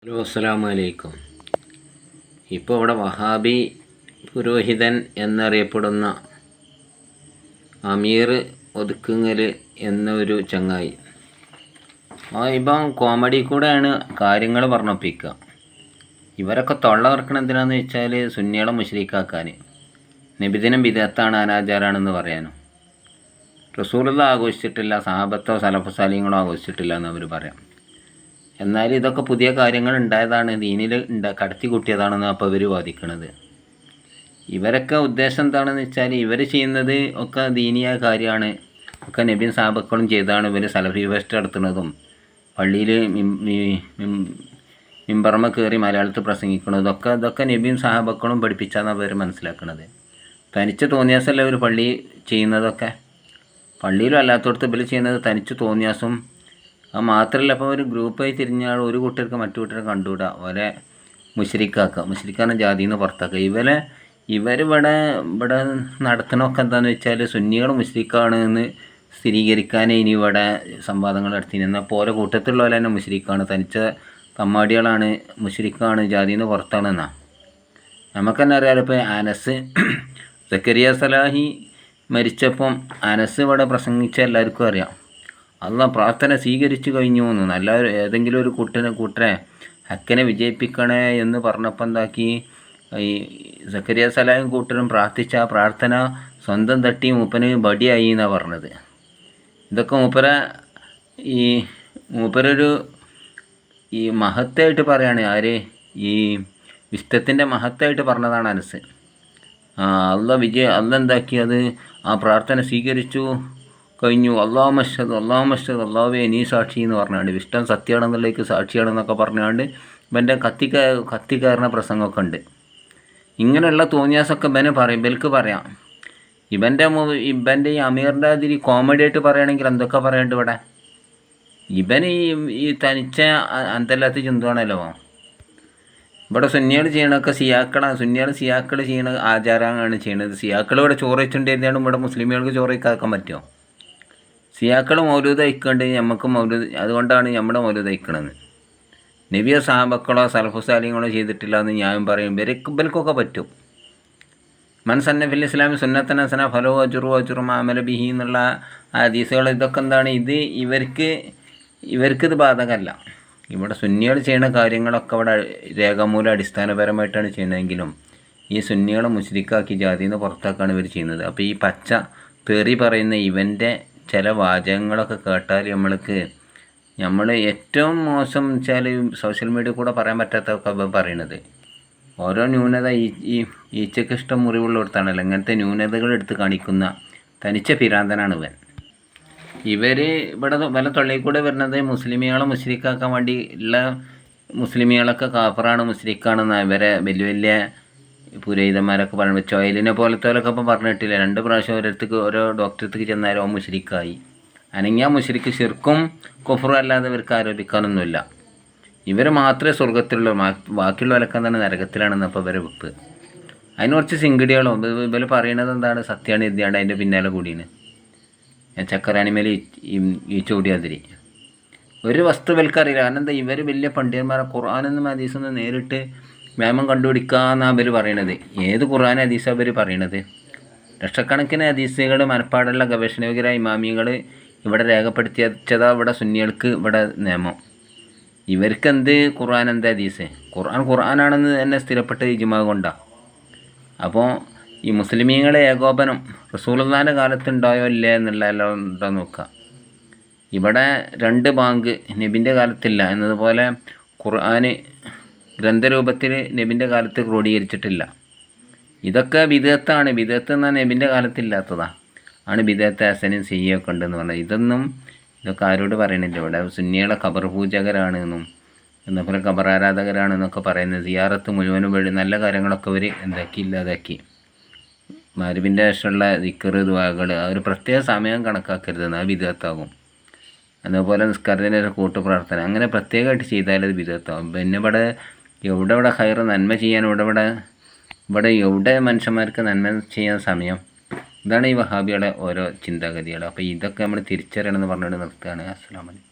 Hello, അസ്സലാമു അലൈക്കും. ഇപ്പോൾ ഇവിടെ വഹാബി പുരോഹിതൻ എന്നറിയപ്പെടുന്ന അമീർ ഒതുക്കുങ്ങൽ എന്നൊരു ചങ്ങായി ഇപ്പം കോമഡി കൂടെയാണ് കാര്യങ്ങൾ പറഞ്ഞൊപ്പിക്കുക. ഇവരൊക്കെ തൊള്ള തുറക്കണം എന്തിനാന്ന് വെച്ചാൽ സുന്നികളെ മുശ്രിക്കാക്കാൻ, നബിദിനം ബിദഅത്താണ്, അനാചാരമാണെന്ന് പറയാനും. റസൂലുള്ളാഹി ആഘോഷിച്ചിട്ടില്ല, സഹാബത്തോ സലഫ് സാലിഹ്യങ്ങളോ ആഘോഷിച്ചിട്ടില്ല എന്ന് അവർ പറയാം. എന്നാൽ ഇതൊക്കെ പുതിയ കാര്യങ്ങൾ ഉണ്ടായതാണ്, ദീനിൽ കടത്തി കൂട്ടിയതാണെന്ന് അപ്പോൾ ഇവർ വാദിക്കുന്നത്. ഇവരൊക്കെ ഉദ്ദേശം എന്താണെന്ന് വെച്ചാൽ ഇവർ ചെയ്യുന്നത് ഒക്കെ ദീനിയായ കാര്യമാണ്, ഒക്കെ നബിയും സാഹബക്കളും ചെയ്താണ്. ഇവർ സലഫി ഫെസ്റ്റ് നടത്തുന്നതും പള്ളിയിൽ മിമ്പർമ കയറി മലയാളത്തിൽ പ്രസംഗിക്കുന്നതും ഇതൊക്കെ നബിയും സാഹബക്കളും പഠിപ്പിച്ചാണ് അവർ മനസ്സിലാക്കുന്നത്. തനിച്ച് തോന്നിയാസല്ല ഇവർ പള്ളി ചെയ്യുന്നതൊക്കെ, പള്ളിയിലും അല്ലാത്തടത്ത് ഇവർ ചെയ്യുന്നത് തനിച്ച് തോന്നിയാസം. അത് മാത്രമല്ല, അപ്പോൾ ഒരു ഗ്രൂപ്പായി തിരിഞ്ഞാൽ ഒരു കൂട്ടർക്ക് മറ്റു കൂട്ടരെ കണ്ടുകൂടാ, ഓരെ മുശ്രിക്കാണ് ജാതിയിൽ നിന്ന് പുറത്താക്കുക. ഇവിടെ നടത്തണമൊക്കെ എന്താണെന്ന് വെച്ചാൽ സുന്നികൾ മുശ്രിക്കാണ് എന്ന് സ്ഥിരീകരിക്കാൻ ഇനി ഇവിടെ സംവാദങ്ങൾ നടത്തി. എന്നാൽ പോലെ കൂട്ടത്തിലുള്ളവരെ തന്നെ മുശ്രിക്കാണ്, തനിച്ച തമ്മാടികളാണ്, മുശ്രിക്കാണ്, ജാതിയിൽ നിന്ന് പുറത്താണെന്നാണ്. നമുക്ക് തന്നെ അറിയാലോ. ഇപ്പോൾ അനസ് സക്കരിയ സലാഹി മരിച്ചപ്പം അനസ് ഇവിടെ പ്രസംഗിച്ച എല്ലാവർക്കും അറിയാം, അള്ളാഹ് പ്രാർത്ഥന സ്വീകരിച്ചു കഴിഞ്ഞു എന്ന്. നല്ല ഏതെങ്കിലും ഒരു കൂട്ടരെ ഹക്കനെ വിജയിപ്പിക്കണേ എന്ന് പറഞ്ഞപ്പോൾ എന്താക്കി, ഈ സക്കരിയ സലാഹും കൂട്ടരും പ്രാർത്ഥിച്ച ആ പ്രാർത്ഥന സ്വന്തം തട്ടി മൂപ്പന് ബടിയായി എന്നാണ് പറഞ്ഞത്. ഇതൊക്കെ മൂപ്പരൊരു ഈ മഹത്തായിട്ട് പറയാണ്. ആര്? ഈ വിസ്തത്തിൻ്റെ മഹത്തായിട്ട് പറഞ്ഞതാണ് അനസ്. അള്ളാഹ് എന്താക്കി, അത് ആ പ്രാർത്ഥന സ്വീകരിച്ചു കഴിഞ്ഞു. അള്ളാഹുവേ നീ സാക്ഷി എന്ന് പറഞ്ഞാണ്ട്, വിഷ്ടം സത്യമാണെന്നുള്ളേക്ക് സാക്ഷിയാണെന്നൊക്കെ പറഞ്ഞാണ്ട് ഇവൻ്റെ കത്തിക്കയറുന്ന പ്രസംഗമൊക്കെ ഉണ്ട്. ഇങ്ങനെയുള്ള തോന്നിയാസൊക്കെ ഇവർക്ക് പറയാം. ഇവൻ്റെ ഈ അമീറിൻ്റെ അതിരി കോമഡി ആയിട്ട് പറയുകയാണെങ്കിൽ എന്തൊക്കെ പറയാണ്ട് ഇവിടെ. ഇവൻ ഈ തനിച്ച അന്തല്ലാത്ത ചിന്തമാണല്ലോ. ഇവിടെ സുന്നികൾ ചെയ്യണതൊക്കെ സിയാക്കൾ ചെയ്യണ ആചാരമാണ് ചെയ്യണത്. സിയാക്കൾ ഇവിടെ ചോറ് വെച്ചിട്ടുണ്ടായിരുന്നാലും ഇവിടെ മുസ്ലിമുകൾക്ക് ചോറ് വയ്ക്കാക്കാൻ പറ്റുമോ? സിയാക്കൾ മൗലൂദ് അയക്കേണ്ട, നമുക്ക് മൗലൂദ്, അതുകൊണ്ടാണ് നമ്മുടെ മൗലൂദ് അയക്കണമെന്ന്. നബിയോ സഹാബക്കളോ സലഫു സാലിഹ്യങ്ങളോ ചെയ്തിട്ടില്ല എന്ന് ഞാൻ പറയും. ഇവർക്കൊക്കെ പറ്റും. മൻസന്ന ഫിൽ ഇസ്ലാമി സുന്നത്തൻ ഹസന ഫലോ അജുറു മാമല ബിഹി എന്നുള്ള ഹദീസുകൾ, ഇതൊക്കെ എന്താണ്, ഇത് ഇവർക്കിത് ബാധകമല്ല. ഇവിടെ സുന്നികൾ ചെയ്യുന്ന കാര്യങ്ങളൊക്കെ ഇവിടെ രേഖാമൂലം അടിസ്ഥാനപരമായിട്ടാണ് ചെയ്യുന്നതെങ്കിലും ഈ സുന്നികളെ മുശ്രിക്കാക്കി ജാതിയിൽ നിന്ന് പുറത്താക്കാണ് ഇവർ ചെയ്യുന്നത്. അപ്പോൾ ഈ പച്ച തെറി പറയുന്ന ഇവൻ്റെ ചില വാചകങ്ങളൊക്കെ കേട്ടാൽ നമ്മൾ ഏറ്റവും മോശം വെച്ചാൽ സോഷ്യൽ മീഡിയ കൂടെ പറയാൻ പറ്റാത്തൊക്കെ പറയണത്. ഓരോ ന്യൂനത ഈ ഈച്ചയ്ക്ക് ഇഷ്ടം മുറിവുള്ളിടത്താണല്ലോ. ഇങ്ങനത്തെ ന്യൂനതകൾ എടുത്ത് കാണിക്കുന്ന തനിച്ച പിരാന്തനാണ് ഇവൻ. ഇവിടെ വല തൊള്ളിയിൽ കൂടെ വരുന്നത് മുസ്ലിമികളെ മുശ്രിക്കാക്കാൻ വേണ്ടി ഉള്ള, മുസ്ലിമികളൊക്കെ കാഫറാണ് മുശ്രിക്കാണെന്ന് ഇവരെ വലിയ വലിയ പുരോഹിതന്മാരൊക്കെ പറഞ്ഞു. ചൊയലിനെ പോലത്തോലൊക്കെ ഇപ്പം പറഞ്ഞിട്ടില്ല. 2 പ്രാവശ്യം ഓരോ ഡോക്ടറത്തേക്ക് ചെന്നാലും മുശ്രിക്കായി. അനങ്ങിയ മുശ്രിക്ക് ശിർക്കും കുഫറും അല്ലാതെ ഇവർക്ക് ആരോപിക്കാനൊന്നുമില്ല. ഇവർ മാത്രമേ സ്വർഗത്തിലുള്ളൂ, ബാക്കിയുള്ളവരൊക്കെ എന്താണ് നരകത്തിലാണെന്ന് അപ്പോൾ ഇവരെ വെപ്പ്. അതിന് കുറച്ച് സിംഗടികളോ ഇവർ പറയണത് എന്താണ്, സത്യമാണ് എഴുതിയാണ്ട് അതിൻ്റെ പിന്നാലെ കൂടിയാണ് ചക്കരാണിമേൽ ഈ ചോടിയാതിരി. ഒരു വസ്തു ഇവർക്കറിയില്ല. കാരണം എന്താ, ഇവർ വലിയ പണ്ഡിതന്മാരെ ഖുർആനെന്നും ഹദീസൊന്നും നേരിട്ട് വ്യാമം കണ്ടുപിടിക്കാമെന്നാണ് അവർ പറയണത്. ഏത് ഖുർആൻ ഹദീസാണ് അവർ പറയണത്? ലക്ഷക്കണക്കിന് ഹദീസുകൾ മനപ്പാടുള്ള ഗവേഷണയോഗ്യരായ ഇമാമികൾ ഇവിടെ രേഖപ്പെടുത്തിയതാ ഇവിടെ സുന്നികൾക്ക് ഇവിടെ നിയമം. ഇവർക്കെന്ത് ഖുർആൻ, എന്ത് ഹദീസ്? ഖുർആനാണെന്ന് തന്നെ സ്ഥിരപ്പെട്ട ഇജ്മാ കൊണ്ടാണ്. അപ്പോൾ ഈ മുസ്ലിമീങ്ങളെ ഏകോപനം റസൂലുള്ളാഹിൻ്റെ കാലത്തുണ്ടായോ ഇല്ലേ എന്നുള്ളതെല്ലാം ഉണ്ടോ നോക്കുക. ഇവിടെ 2 ബാങ്ക് നബിൻ്റെ കാലത്തില്ല എന്നതുപോലെ ഖുർആൻ ഗ്രന്ഥരൂപത്തിൽ നബിൻ്റെ കാലത്ത് ക്രോഡീകരിച്ചിട്ടില്ല. ഇതൊക്കെ ബിദഅത്താണ്. ബിദഅത്ത് എന്നാൽ നബിൻ്റെ കാലത്തില്ലാത്തതാണ്, ആണ് ബിദഅത്ത് ഹസനും സയ്യൊക്കെ ഉണ്ടെന്ന് പറഞ്ഞത്. ഇതൊക്കെ ആരോട് പറയണില്ല. ഇവിടെ സുന്നികളെ ഖബർ പൂജകരാണെന്നും എന്നപോലെ ഖബർ ആരാധകരാണെന്നൊക്കെ പറയുന്നത്. സിയാറത്ത് മുഴുവനും വഴി നല്ല കാര്യങ്ങളൊക്കെ അവർ ഇല്ലാതാക്കി. മഗ്‌രിബിൻ്റെ ശേഷമുള്ള ദിക്ർ ദുആകൾ ഒരു പ്രത്യേക സമയം കണക്കാക്കരുതെന്ന്, അത് ബിദഅത്താകും. അതുപോലെ നിസ്കാരത്തിൻ്റെ കൂട്ടു പ്രാർത്ഥന അങ്ങനെ പ്രത്യേകമായിട്ട് ചെയ്താൽ അത് ബിദഅത്താകും. പിന്നെ ഇവിടെ ഖൈർ നന്മ ചെയ്യാൻ ഇവിടെ മനുഷ്യന്മാർക്ക് നന്മ ചെയ്യാൻ സമയം. ഇതാണ് ഈ വഹാബിയുടെ ഓരോ ചിന്താഗതികൾ. അപ്പോൾ ഇതൊക്കെ നമ്മൾ തിരിച്ചറിയണമെന്ന് പറഞ്ഞുകൊണ്ട് നിർത്തുകയാണ്. അസ്സലാമു അലൈക്കും.